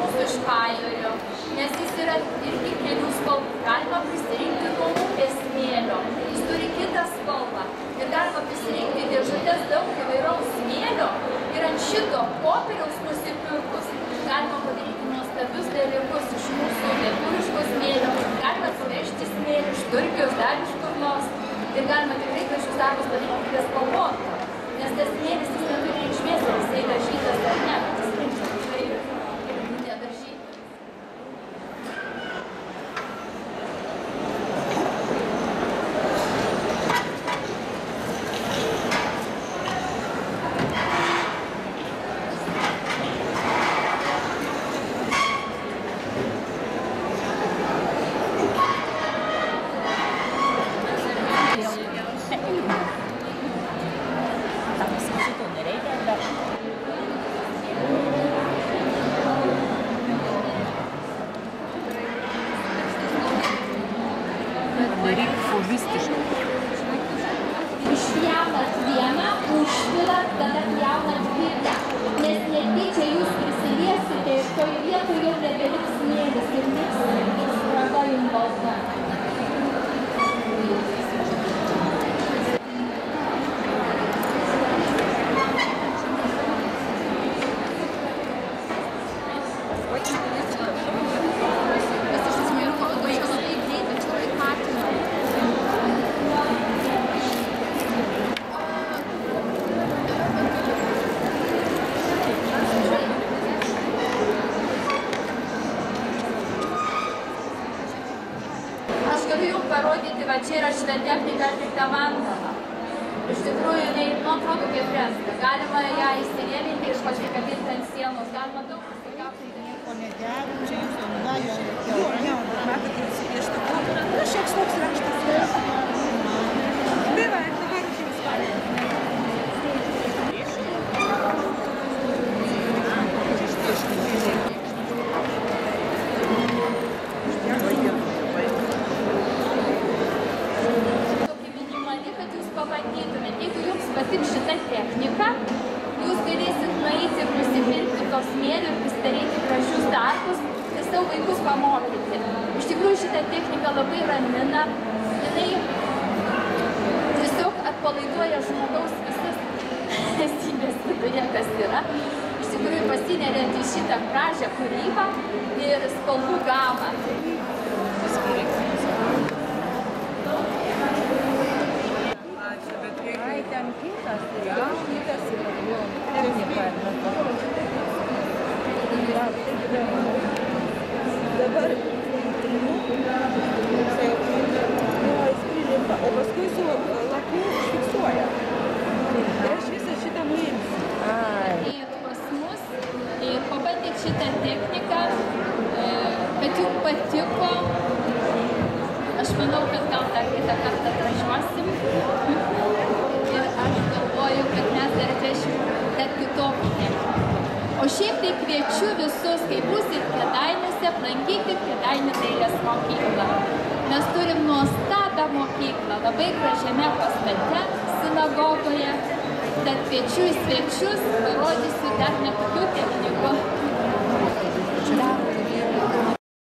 mūsų iš Pajūrio, nes jis yra irgi kelių spalvų. Galima prisirinkti nuo upės smėlio. Jis turi kitą spalvą. Ir galima prisirinkti dėžutės daug įvairaus smėlio. Ir ant šito popieriaus nusipirkus galima padaryti nuostabius dalykus iš mūsų lietuviško smėlio. Galima atsivežti smėlį iš Turkijos, dar iš kur nors. Ir galima tikrai gražius darbus padaryti prie spalvoto. Nes tas smėlis jis neturi reikšmės, ar jisai dažytas ar ne. Tas tikrai nedažytas. Išjaunat vieną, užpilat, tada pjaunat kitą. Nes netyčia jūs prisiliesite ir toj vietoj jau nebeliks smėlis ir liks spraga jums balta. Galiu jums parodyti, va čia yra šitą techniką atlikta mandala. Iš tikrųjų, jinai atrodo kaip freska. Galima ją įsirėminti ir pasikabinti ant sienos. Galima daug pasikabinti. O ne gerai, čia jūs jau nudažėte. Jo, matot, kaip įsipiešta kultūra. Nu, šieks toks raštas. Tai va, ir dabar jums parodyti. Jeigu jums patiks šitą techniką, jūs galėsit nueiti ir nusipirkti to smėlio ir pasidaryti gražius darbus ir savo vaikus pamokyti. Iš tikrųjų, šitą techniką labai ramina. Jinai tiesiog atpalaiduoja žmogaus visas esybės viduje, kas yra. Iš tikrųjų, pasineriant į šitą gražią kūrybą ir spalvų gamą. Ten kitas, kitas yra jo technika. Dabar jis prilimpa, o paskui su laku užfiksuoja. Ir aš visą šitą nuimsiu. Atėjot pas mus ir pabandėt šitą techniką, kad jums patiko. Aš manau, kad gal dar kitą kartą atvažiuosim. Ir aš galvoju, kad mes dar atvešim dar kitokį techniką. O šiaip tai kviečiu visus, kai būsit Kėdainiuose, aplankykit Kėdainių dailės mokyklą. Mes turim nuostabią mokyklą, labai gražiame pastate, sinagogoje. Tad kviečiu į svečius, parodysiu dar ne tokių technikų.